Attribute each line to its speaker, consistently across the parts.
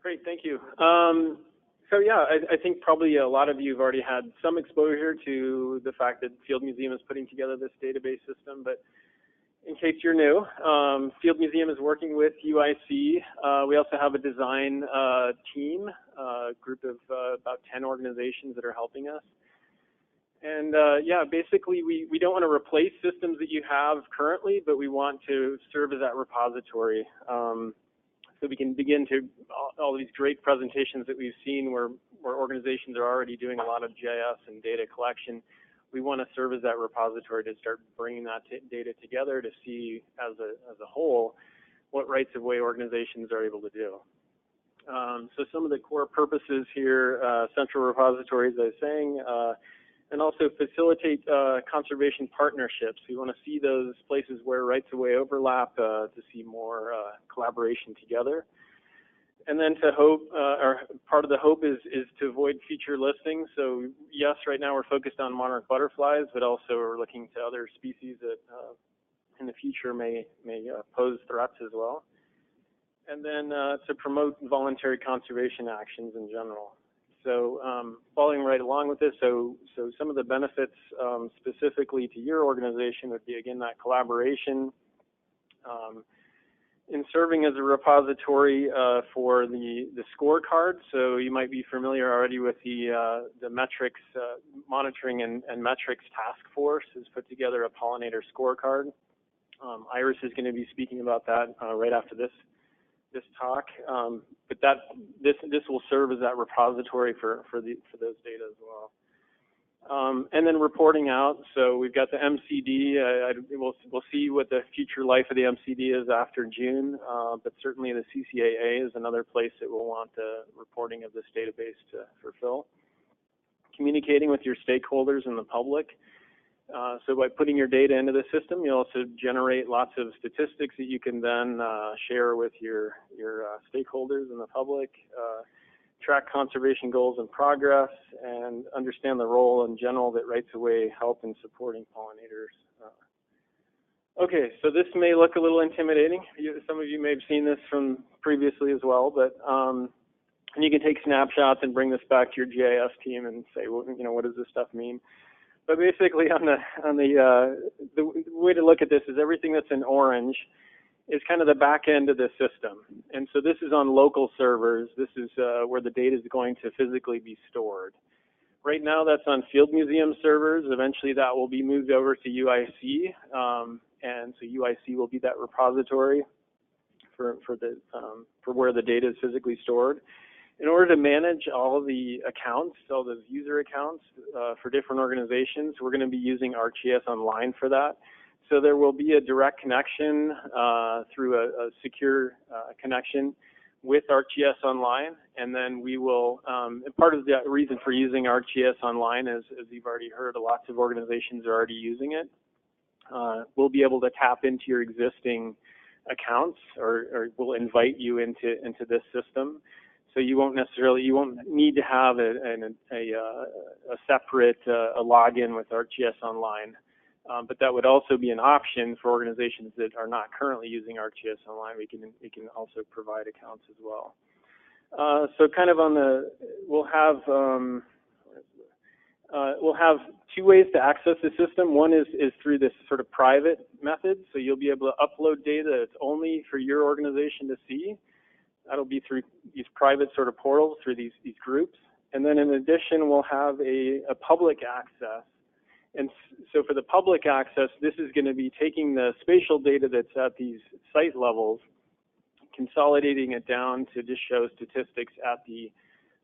Speaker 1: Great, thank you. So yeah, I think probably a lot of you have already had some exposure to the fact that Field Museum is putting together this database system, but in case you're new, Field Museum is working with UIC. We also have a design team, a group of about 10 organizations that are helping us. And yeah, basically we don't want to replace systems that you have currently, but we want to serve as that repository. So we can begin to, all these great presentations that we've seen where organizations are already doing a lot of GIS and data collection. We want to serve as that repository to start bringing that data together to see as a whole what rights of way organizations are able to do. So some of the core purposes here, central repositories, as I was saying, and also facilitate conservation partnerships. We want to see those places where rights of way overlap to see more collaboration together. And then to hope, or part of the hope is to avoid future listings. So yes, right now we're focused on monarch butterflies, but also we're looking to other species that in the future may pose threats as well. And then to promote voluntary conservation actions in general. So following right along with this, so some of the benefits specifically to your organization would be, again, that collaboration in serving as a repository for the scorecard. So you might be familiar already with the metrics monitoring and metrics task force has put together a pollinator scorecard. Iris is going to be speaking about that right after this talk, but this will serve as that repository for those data as well. And then reporting out. So we've got the MCD. We'll see what the future life of the MCD is after June, but certainly the CCAA is another place that we'll want the reporting of this database to fulfill. Communicating with your stakeholders and the public. So by putting your data into the system, you also generate lots of statistics that you can then share with your stakeholders and the public, track conservation goals and progress, and understand the role in general that rights of way help in supporting pollinators. Okay, so this may look a little intimidating. Some of you may have seen this from previously as well, but and you can take snapshots and bring this back to your GIS team and say, well, what does this stuff mean? But basically, the way to look at this is everything that's in orange is kind of the back end of the system. And so this is on local servers. This is where the data is going to physically be stored. Right now, that's on Field Museum servers. Eventually, that will be moved over to UIC. And so UIC will be that repository for where the data is physically stored. In order to manage all the accounts, all those user accounts for different organizations, we're going to be using ArcGIS Online for that. So there will be a direct connection through a secure connection with ArcGIS Online, and then we will, part of the reason for using ArcGIS Online is, as you've already heard, lots of organizations are already using it. We'll be able to tap into your existing accounts, or we'll invite you into this system. So you won't need to have a separate login with ArcGIS Online, but that would also be an option for organizations that are not currently using ArcGIS Online. We can also provide accounts as well. So kind of we'll have two ways to access the system. One is through this sort of private method. So you'll be able to upload data that's only for your organization to see. That'll be through these private sort of portals, through these groups. And then in addition, we'll have a public access. And so for the public access, this is going to be taking the spatial data that's at these site levels, consolidating it down to just show statistics at the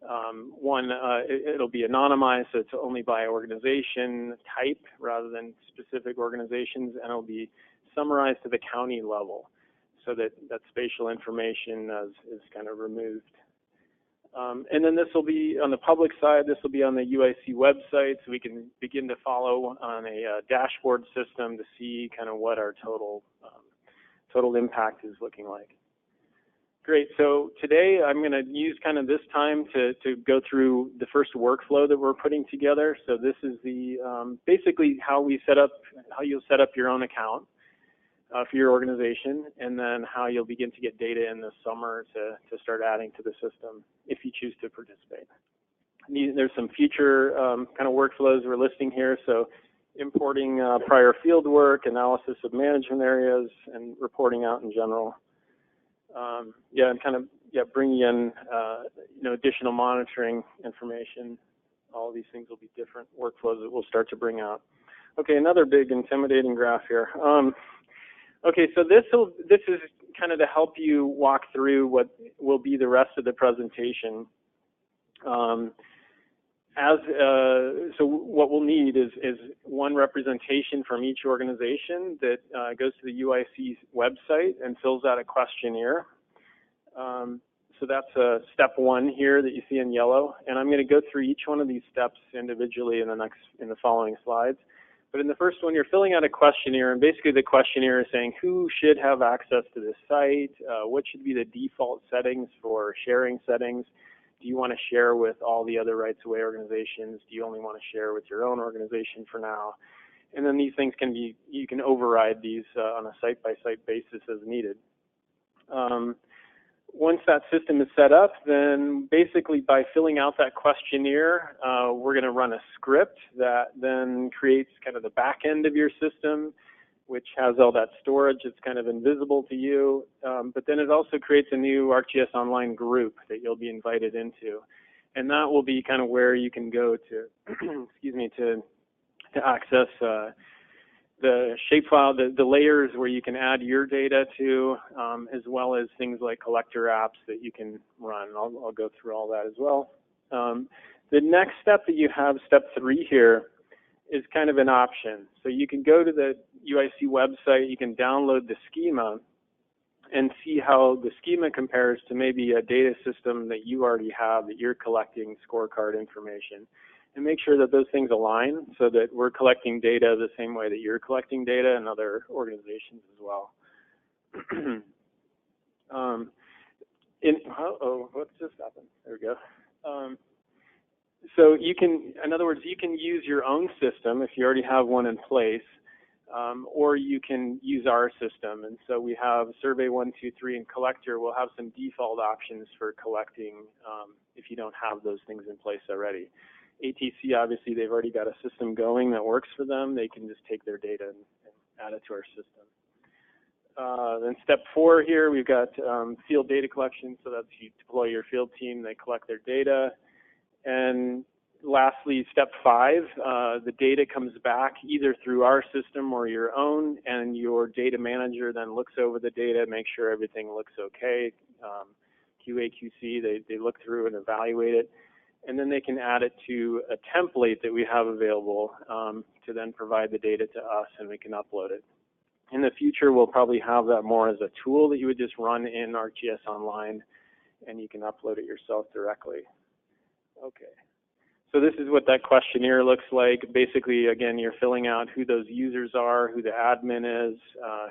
Speaker 1: it'll be anonymized, so it's only by organization type rather than specific organizations, and it'll be summarized to the county level, so that spatial information is kind of removed. And then this will be on the public side. This will be on the UIC website, so we can begin to follow on a dashboard system to see kind of what our total impact is looking like. Great. So today I'm going to use kind of this time to go through the first workflow that we're putting together. So this is the basically how you'll set up your own account. for your organization, and then how you'll begin to get data in this summer to start adding to the system if you choose to participate. There's some future kind of workflows we're listing here. So importing prior field work, analysis of management areas, and reporting out in general. And kind of bringing in additional monitoring information. All of these things will be different workflows that we'll start to bring out. Okay, another big intimidating graph here. Okay, so this is kind of to help you walk through what will be the rest of the presentation. So what we'll need is one representation from each organization that goes to the UIC website and fills out a questionnaire. So that's step one here that you see in yellow, and I'm going to go through each one of these steps individually in the following slides. But in the first one, you're filling out a questionnaire, and basically the questionnaire is saying who should have access to this site, what should be the default settings for sharing settings. Do you want to share with all the other rights-of-way organizations? Do you only want to share with your own organization for now? And then these things you can override these on a site-by-site basis as needed. Once that system is set up, then basically by filling out that questionnaire, we're going to run a script that then creates kind of the back end of your system, which has all that storage. It's kind of invisible to you, but then it also creates a new ArcGIS Online group that you'll be invited into, and that will be kind of where you can go to, excuse me, to access the shapefile, the layers where you can add your data to, as well as things like collector apps that you can run. I'll go through all that as well. The next step that you have, step 3 here, is kind of an option. So you can go to the UIC website, you can download the schema and see how the schema compares to maybe a data system that you already have that you're collecting scorecard information, and make sure that those things align so that we're collecting data the same way that you're collecting data and other organizations as well. What just happened? There we go. So you can, in other words, you can use your own system if you already have one in place, or you can use our system. And so we have Survey 1, 2, 3 and Collector will have some default options for collecting if you don't have those things in place already. ATC, obviously, they've already got a system going that works for them. They can just take their data and add it to our system. Then step 4 here, we've got field data collection. So that's you deploy your field team, they collect their data. And lastly, step 5, the data comes back either through our system or your own, and your data manager then looks over the data, make sure everything looks okay. QA, QC, they look through and evaluate it. And then they can add it to a template that we have available to then provide the data to us, and we can upload it. In the future, we'll probably have that more as a tool that you would just run in ArcGIS Online, and you can upload it yourself directly. Okay. So this is what that questionnaire looks like. Basically, again, you're filling out who those users are, who the admin is,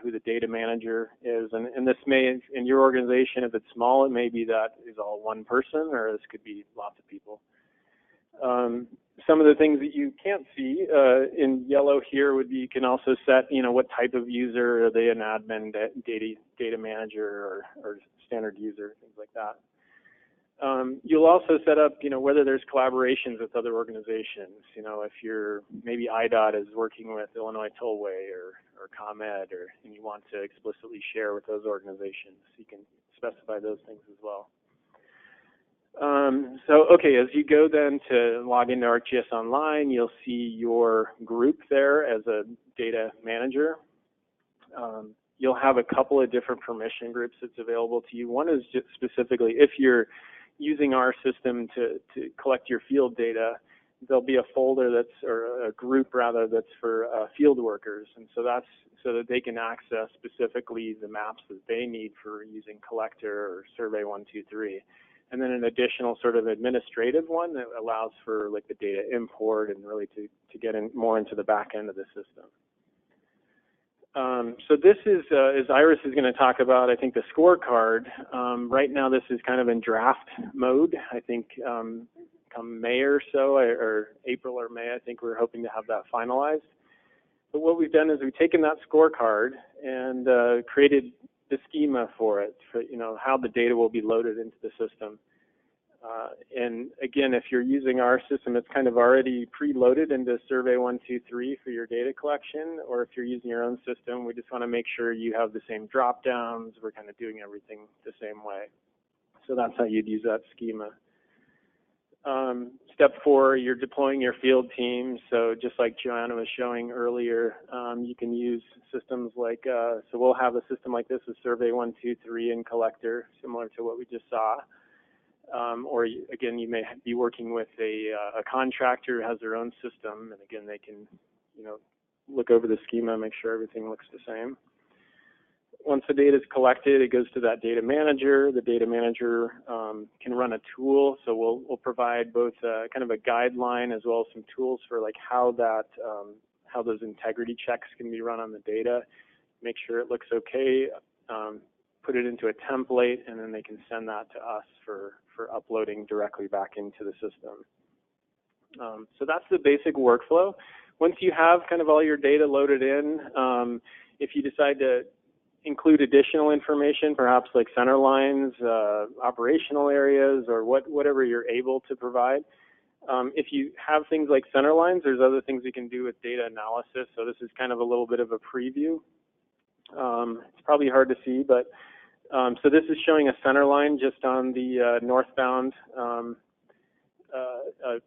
Speaker 1: who the data manager is. And this may, in your organization, if it's small, it may be that is all one person, or this could be lots of people. Some of the things that you can't see in yellow here would be you can also set, what type of user, are they an admin, data manager, or standard user, things like that. You'll also set up, whether there's collaborations with other organizations. If maybe IDOT is working with Illinois Tollway or ComEd, and you want to explicitly share with those organizations, you can specify those things as well. Okay, as you go then to log into ArcGIS Online, you'll see your group there as a data manager. You'll have a couple of different permission groups that's available to you. One is just specifically if you're using our system to collect your field data, there'll be a folder or a group rather, that's for field workers. And so that's so that they can access specifically the maps that they need for using Collector or Survey 1, 2, 3. And then an additional sort of administrative one that allows for like the data import and really to get more into the back end of the system. So this is, as Iris is going to talk about, I think the scorecard. Right now this is kind of in draft mode. I think come May or so, or April or May, I think we're hoping to have that finalized. But what we've done is we've taken that scorecard and created the schema for it, for, you know, how the data will be loaded into the system. And again, if you're using our system, it's kind of already preloaded into Survey 123 for your data collection, or if you're using your own system, we just want to make sure you have the same drop downs. We're kind of doing everything the same way. So that's how you'd use that schema. Step 4, you're deploying your field team. So just like Joanna was showing earlier, you can use systems like, so we'll have a system like this with Survey 123 and Collector, similar to what we just saw. Or again, you may be working with a contractor who has their own system, and again, they can, you know, look over the schema, make sure everything looks the same. Once the data is collected, it goes to that data manager. The data manager can run a tool, so we'll provide both kind of a guideline as well as some tools for like how that how those integrity checks can be run on the data, make sure it looks okay, put it into a template, and then they can send that to us for uploading directly back into the system. So that's the basic workflow. Once you have kind of all your data loaded in, if you decide to include additional information, perhaps like center lines, operational areas, or whatever you're able to provide. If you have things like center lines, there's other things you can do with data analysis. So this is kind of a little bit of a preview. It's probably hard to see, but so this is showing a center line just on the northbound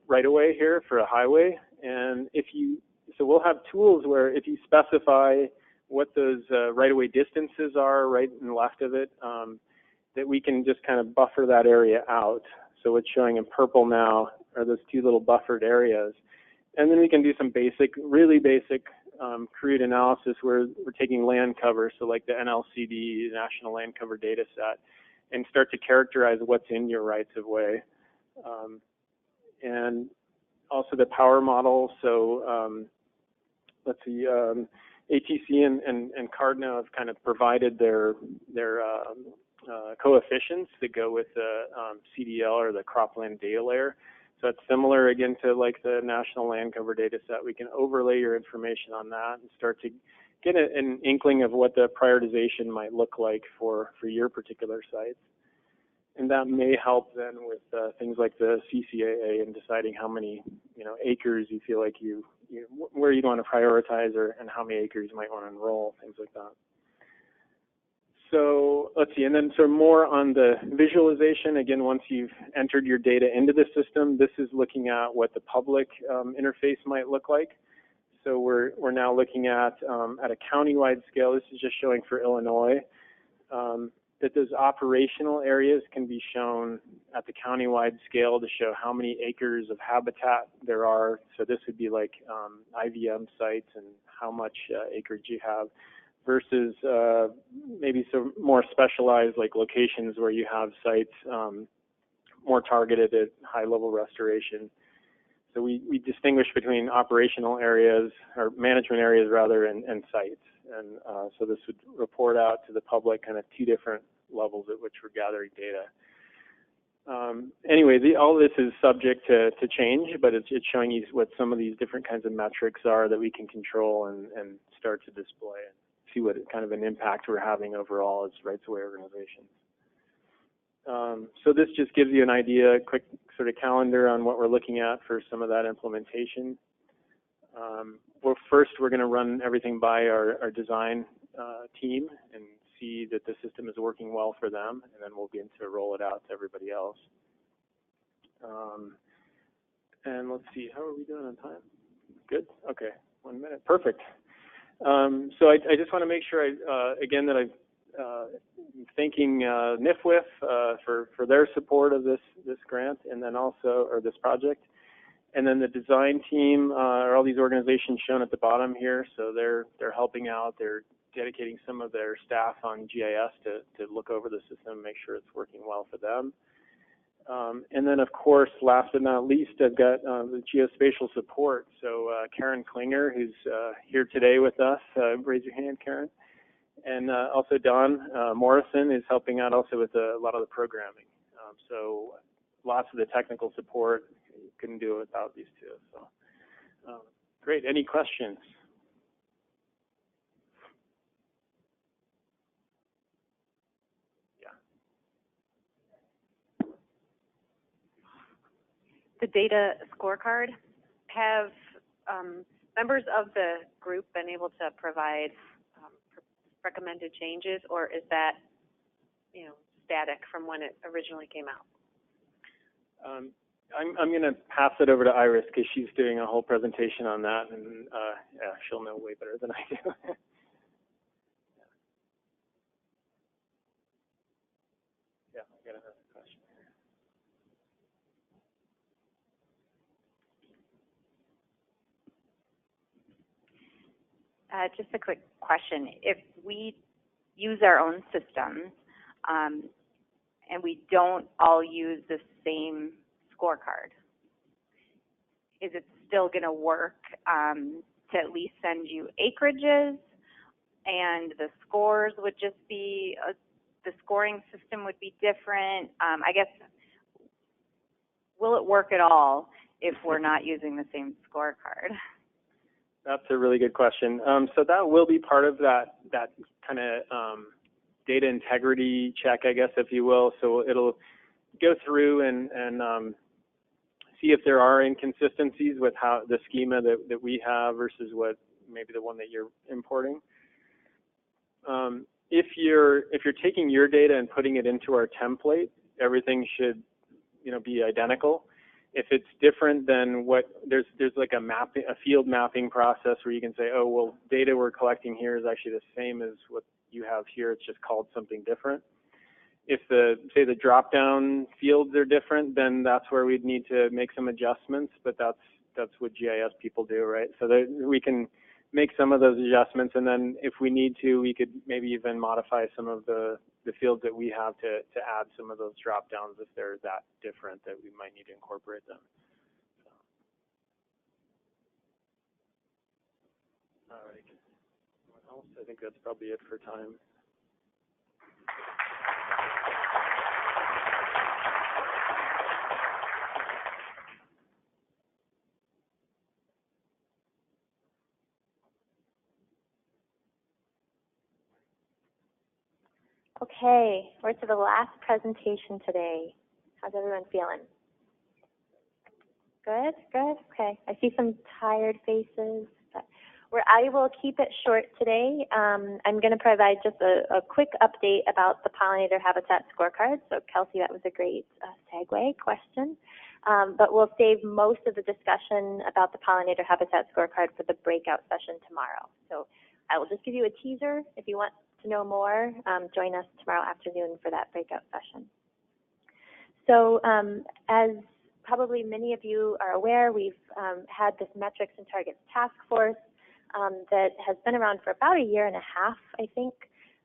Speaker 1: right-of-way here for a highway. And so we'll have tools where if you specify what those right-of-way distances are right and left of it, that we can just kind of buffer that area out. So what's showing in purple now are those two little buffered areas. And then we can do some basic, really basic crude analysis where we're taking land cover, so like the NLCD, National Land Cover Data Set, and start to characterize what's in your rights-of-way. And also the power model, so let's see, ATC and Cardno have kind of provided their coefficients that go with the CDL or the cropland data layer. So it's similar again to like the National Land Cover Data Set. We can overlay your information on that and start to get an inkling of what the prioritization might look like for your particular sites. And that may help then with things like the CCAA and deciding how many acres you feel like where you want to prioritize and how many acres you might want to enroll, things like that. So let's see, and then so more on the visualization. Again, once you've entered your data into the system, this is looking at what the public interface might look like. So we're now looking at a county-wide scale. This is just showing for Illinois. That those operational areas can be shown at the county-wide scale to show how many acres of habitat there are. So this would be like IVM sites and how much acreage you have versus maybe some more specialized like locations where you have sites more targeted at high-level restoration. So we distinguish between operational areas, or management areas rather, and sites. And so this would report out to the public kind of two different levels at which we're gathering data. Anyway, all this is subject to change, but it's showing you what some of these different kinds of metrics are that we can control and start to display and see what kind of an impact we're having overall as rights-of-way organizations. So this just gives you an idea, a quick sort of calendar on what we're looking at for some of that implementation. First, we're going to run everything by our design team and see that the system is working well for them, and then we'll begin to roll it out to everybody else. And let's see, how are we doing on time? Good? Okay, 1 minute. Perfect. So I just want to make sure, again, that I'm thanking NIFWIF for their support of this grant, and then also, or this project. And then the design team are all these organizations shown at the bottom here. So they're helping out. They're dedicating some of their staff on GIS to look over the system and make sure it's working well for them. And then, of course, last but not least, I've got the geospatial support. So Karen Klinger, who's here today with us. Raise your hand, Karen. And also Don Morrison is helping out also with a lot of the programming. So lots of the technical support. Couldn't do it without these two. So great. Any questions?
Speaker 2: the data scorecard, have members of the group been able to provide recommended changes, or is that, static from when it originally came out?
Speaker 1: I'm going to pass it over to Iris because she's doing a whole presentation on that, and yeah, she'll know way better than I do. Yeah, I got another question.
Speaker 3: Just a quick question. If we use our own systems and we don't all use the same scorecard, is it still going to work to at least send you acreages, and the scores would just be, the scoring system would be different? I guess, will it work at all if we're not using the same scorecard?
Speaker 1: That's a really good question. So that will be part of that kind of data integrity check, I guess, if you will. So it'll go through and see if there are inconsistencies with how the schema that we have versus what maybe the one that you're importing. If you're taking your data and putting it into our template, everything should be identical. If it's different than what there's like a field mapping process where you can say, oh well, data we're collecting here is actually the same as what you have here. It's just called something different. If say the drop down fields are different, then that's where we'd need to make some adjustments. But that's what GIS people do, right? So that we can make some of those adjustments, and then if we need to, we could maybe even modify some of the fields that we have to add some of those drop downs if they're that different that we might need to incorporate them. So. All right. What else? I think that's probably it for time.
Speaker 4: Okay, we're to the last presentation today. How's everyone feeling? Good, good. Okay, I see some tired faces. But I will keep it short today. I'm going to provide just a quick update about the pollinator habitat scorecard. So Kelsey, that was a great segue question. But we'll save most of the discussion about the pollinator habitat scorecard for the breakout session tomorrow. So I will just give you a teaser. If you want to know more, join us tomorrow afternoon for that breakout session. So as probably many of you are aware, we've had this metrics and targets task force that has been around for about a year and a half, I think.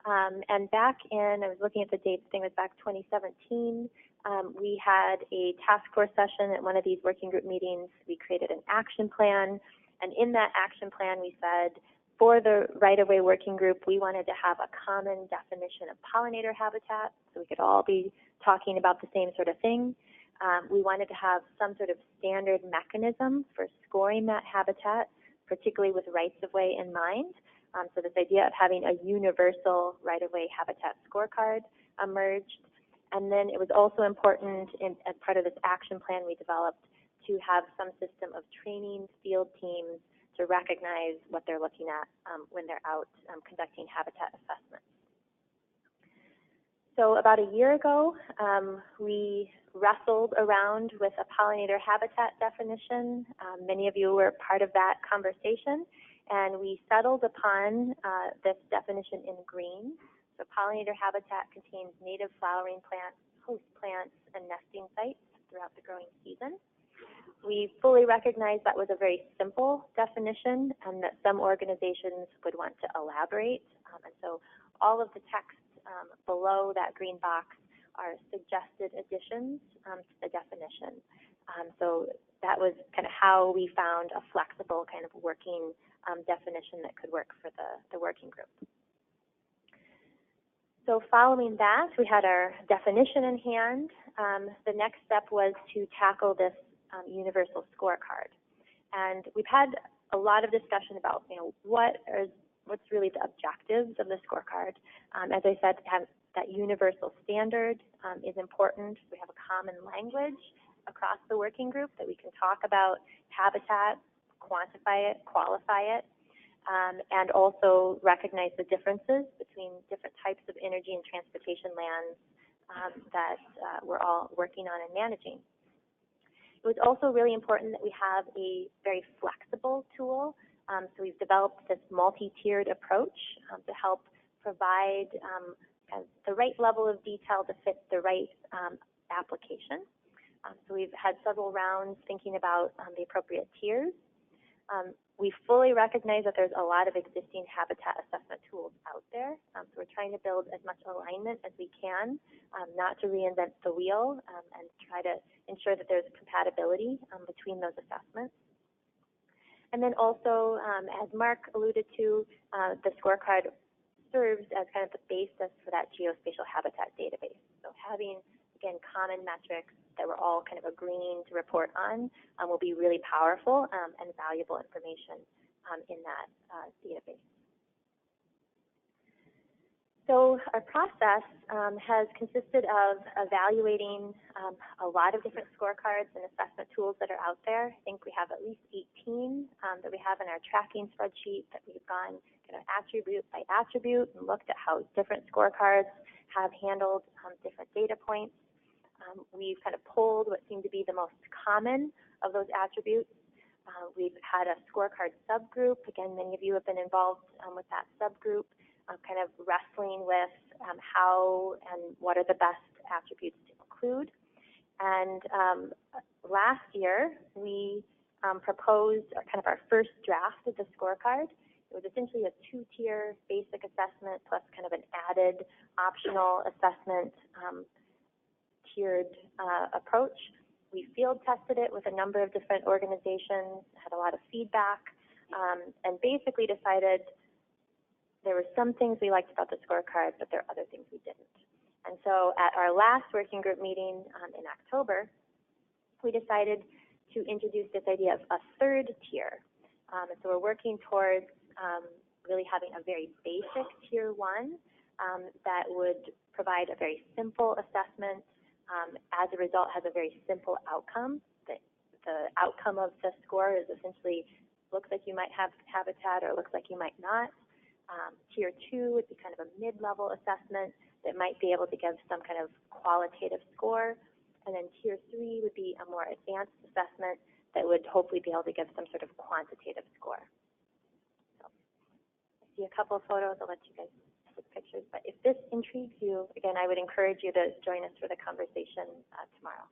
Speaker 4: And back in, I was looking at the dates, I think it was back 2017, we had a task force session at one of these working group meetings. We created an action plan, and in that action plan we said, for the right-of-way working group, we wanted to have a common definition of pollinator habitat, so we could all be talking about the same sort of thing. We wanted to have some sort of standard mechanism for scoring that habitat, particularly with rights-of-way in mind. So this idea of having a universal right-of-way habitat scorecard emerged. And then it was also important, as part of this action plan we developed, to have some system of training field teams to recognize what they're looking at when they're out conducting habitat assessments. So about a year ago, we wrestled around with a pollinator habitat definition. Many of you were part of that conversation, and we settled upon this definition in green. So pollinator habitat contains native flowering plants, host plants, and nesting sites throughout the growing season. We fully recognized that was a very simple definition and that some organizations would want to elaborate. And so all of the text below that green box are suggested additions to the definition. So that was kind of how we found a flexible kind of working definition that could work for the working group. So following that, we had our definition in hand. The next step was to tackle this universal scorecard. And we've had a lot of discussion about, what's really the objectives of the scorecard. As I said, that universal standard is important. We have a common language across the working group that we can talk about habitat, quantify it, qualify it, and also recognize the differences between different types of energy and transportation lands that we're all working on and managing. It was also really important that we have a very flexible tool. So we've developed this multi-tiered approach to help provide kind of the right level of detail to fit the right application. So we've had several rounds thinking about the appropriate tiers. We fully recognize that there's a lot of existing habitat assessment tools out there. So we're trying to build as much alignment as we can, not to reinvent the wheel, and try to ensure that there's compatibility between those assessments. And then also, as Mark alluded to, the scorecard serves as kind of the basis for that geospatial habitat database. So having, again, common metrics that we're all kind of agreeing to report on will be really powerful and valuable information in that database. So our process has consisted of evaluating a lot of different scorecards and assessment tools that are out there. I think we have at least 18 that we have in our tracking spreadsheet that we've gone kind of attribute by attribute and looked at how different scorecards have handled different data points. We've kind of pulled what seemed to be the most common of those attributes. We've had a scorecard subgroup. Again, many of you have been involved with that subgroup, kind of wrestling with how and what are the best attributes to include. And last year, we proposed kind of our first draft of the scorecard. It was essentially a two-tier basic assessment plus kind of an added optional assessment tiered approach. We field tested it with a number of different organizations, had a lot of feedback, and basically decided there were some things we liked about the scorecard, but there are other things we didn't. And so at our last working group meeting in October, we decided to introduce this idea of a third tier. And so we're working towards really having a very basic tier 1 that would provide a very simple assessment. As a result, has a very simple outcome. The outcome of the score is essentially looks like you might have habitat or looks like you might not. Tier 2 would be kind of a mid-level assessment that might be able to give some kind of qualitative score. And then Tier 3 would be a more advanced assessment that would hopefully be able to give some sort of quantitative score. So I see a couple of photos. I'll let you guys take pictures. But if this intrigues you, again, I would encourage you to join us for the conversation tomorrow.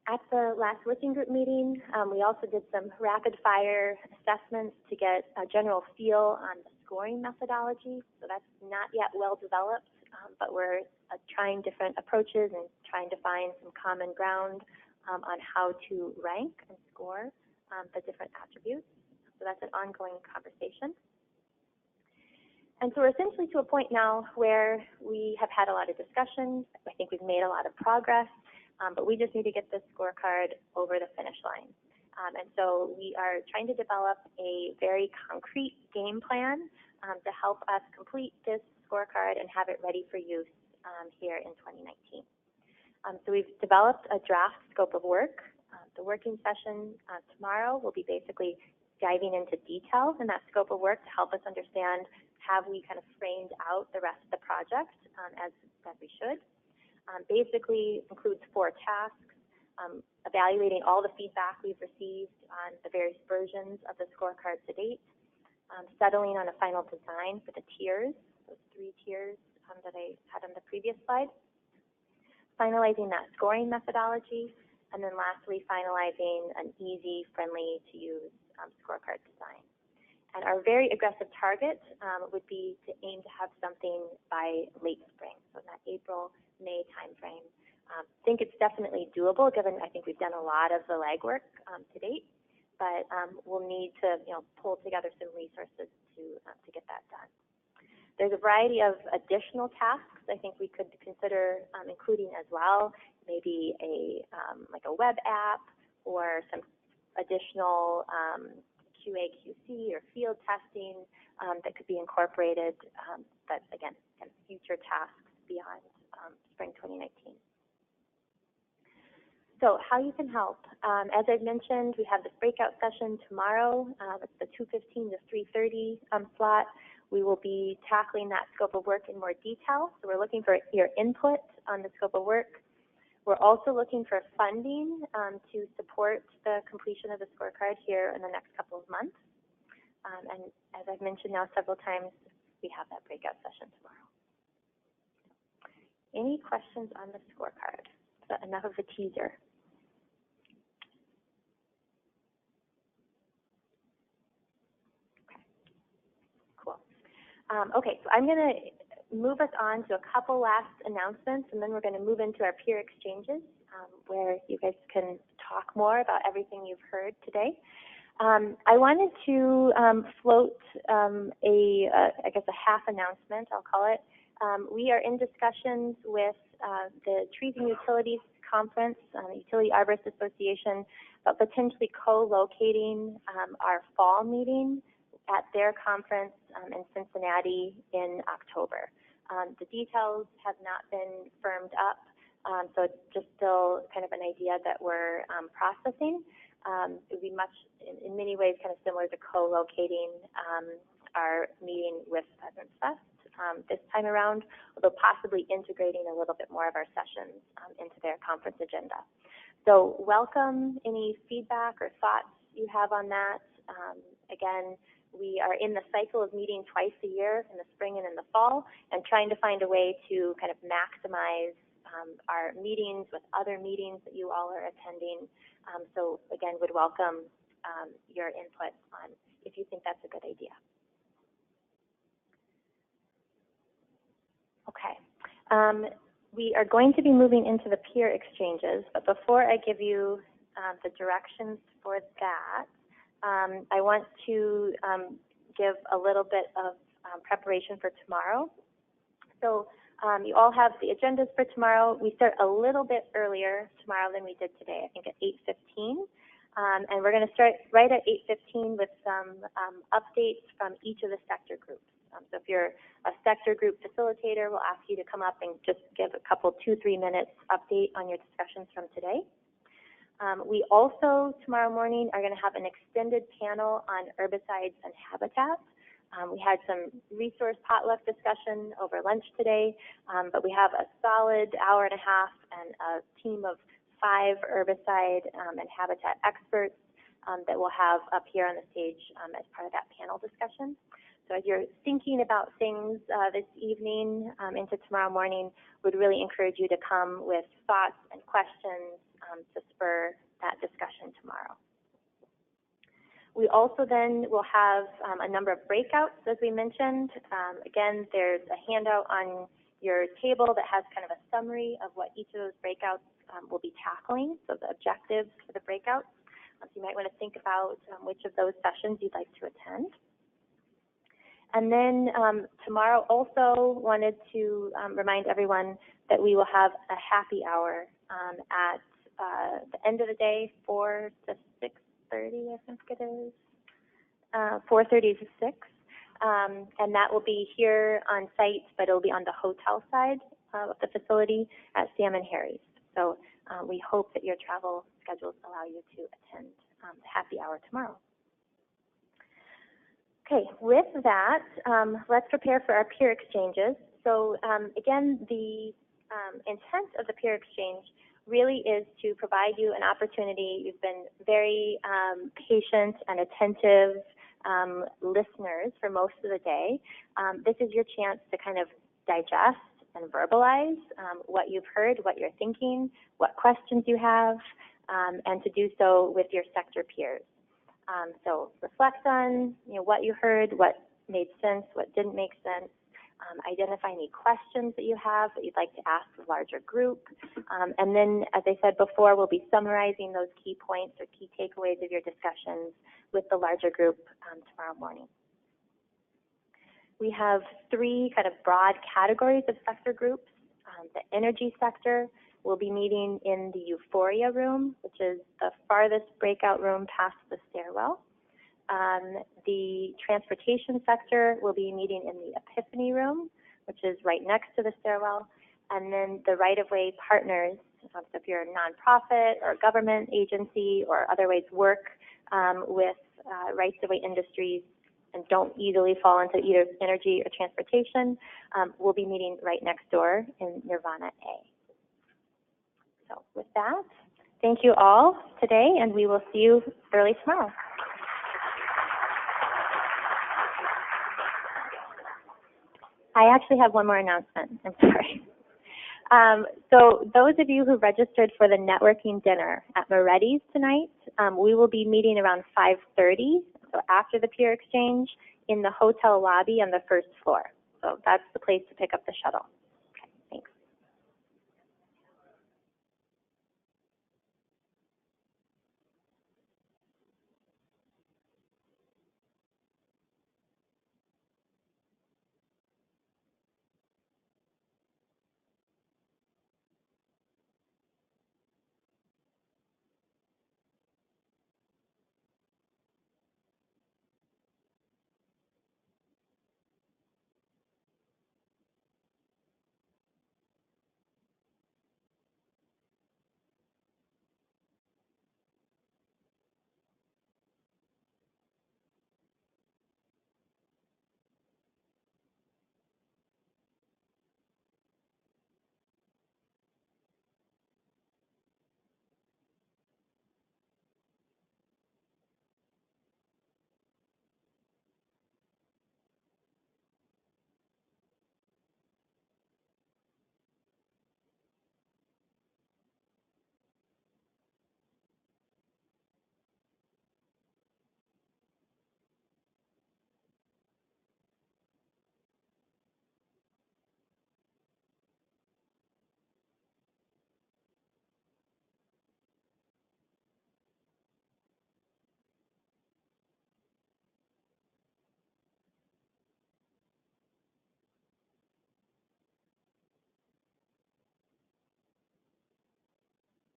Speaker 4: At the last working group meeting, we also did some rapid fire assessments to get a general feel on the scoring methodology. So that's not yet well developed, but we're trying different approaches and trying to find some common ground on how to rank and score the different attributes. So that's an ongoing conversation. And so we're essentially to a point now where we have had a lot of discussions. I think we've made a lot of progress. But we just need to get this scorecard over the finish line. And so we are trying to develop a very concrete game plan to help us complete this scorecard and have it ready for use here in 2019. So we've developed a draft scope of work. The working session tomorrow will be basically diving into detail in that scope of work to help us understand, have we kind of framed out the rest of the project as we should. Basically includes 4 tasks, evaluating all the feedback we've received on the various versions of the scorecard to date, settling on a final design for the tiers, those 3 tiers that I had on the previous slide, finalizing that scoring methodology, and then lastly finalizing an easy, friendly to use scorecard design. And our very aggressive target would be to aim to have something by late spring, so in that April, May timeframe. I think it's definitely doable, given I think we've done a lot of the legwork to date, but we'll need to pull together some resources to get that done. There's a variety of additional tasks I think we could consider including as well, maybe like a web app or some additional QA, QC, or field testing that could be incorporated, but again, kind of future tasks beyond spring 2019. So how you can help. As I've mentioned, we have this breakout session tomorrow. It's the 2:15 to 3:30 slot. We will be tackling that scope of work in more detail. So we're looking for your input on the scope of work. We're also looking for funding to support the completion of the scorecard here in the next couple of months. And as I've mentioned now several times, we have that breakout session tomorrow. Any questions on the scorecard? Is that enough of a teaser? Okay, cool. Okay, so I'm going to move us on to a couple last announcements, and then we're going to move into our peer exchanges, where you guys can talk more about everything you've heard today. I wanted to float I guess a half announcement, I'll call it. We are in discussions with the Trees and Utilities Conference, the Utility Arborists Association, about potentially co-locating our fall meeting at their conference in Cincinnati in October. The details have not been firmed up, so it's just still kind of an idea that we're processing. It would be much, in many ways, kind of similar to co-locating our meeting with President's Fest this time around, although possibly integrating a little bit more of our sessions into their conference agenda. So welcome any feedback or thoughts you have on that. Again, we are in the cycle of meeting twice a year, in the spring and in the fall, and trying to find a way to kind of maximize our meetings with other meetings that you all are attending. So again, would welcome your input on if you think that's a good idea. Okay. We are going to be moving into the peer exchanges, but before I give you the directions for that, I want to give a little bit of preparation for tomorrow. So you all have the agendas for tomorrow. We start a little bit earlier tomorrow than we did today, I think at 8:15. And we're going to start right at 8:15 with some updates from each of the sector groups. So if you're a sector group facilitator, we'll ask you to come up and just give a couple, 2-3 minutes update on your discussions from today. We also, tomorrow morning, are going to have an extended panel on herbicides and habitat. We had some resource potluck discussion over lunch today, but we have a solid hour and a half and a team of 5 herbicide and habitat experts that we'll have up here on the stage as part of that panel discussion. So as you're thinking about things this evening into tomorrow morning, would really encourage you to come with thoughts and questions to spur that discussion tomorrow. We also then will have a number of breakouts, as we mentioned. Again, there's a handout on your table that has kind of a summary of what each of those breakouts will be tackling, so the objectives for the breakouts. So you might want to think about which of those sessions you'd like to attend. And then tomorrow also wanted to remind everyone that we will have a happy hour at the end of the day, 4 to 6:30, I think it is, 4:30 to 6. And that will be here on site, but it will be on the hotel side of the facility at Sam and Harry's. So we hope that your travel schedules allow you to attend the happy hour tomorrow. Okay, with that, let's prepare for our peer exchanges. So again, the intent of the peer exchange really is to provide you an opportunity. You've been very patient and attentive listeners for most of the day. This is your chance to kind of digest and verbalize what you've heard, what you're thinking, what questions you have, and to do so with your sector peers. So reflect on what you heard, what made sense, what didn't make sense. Identify any questions that you have that you'd like to ask the larger group. And then, as I said before, we'll be summarizing those key points or key takeaways of your discussions with the larger group tomorrow morning. We have 3 kind of broad categories of sector groups. The energy sector will be meeting in the Euphoria room, which is the farthest breakout room past the stairwell. The transportation sector will be meeting in the Epiphany room, which is right next to the stairwell. And then the right-of-way partners, so if you're a nonprofit or a government agency or otherwise work with rights-of-way industries and don't easily fall into either energy or transportation, we'll be meeting right next door in Nirvana A. So with that, thank you all today, and we will see you early tomorrow. I actually have one more announcement. I'm sorry. So those of you who registered for the networking dinner at Moretti's tonight, we will be meeting around 5:30, so after the peer exchange, in the hotel lobby on the first floor. So that's the place to pick up the shuttle.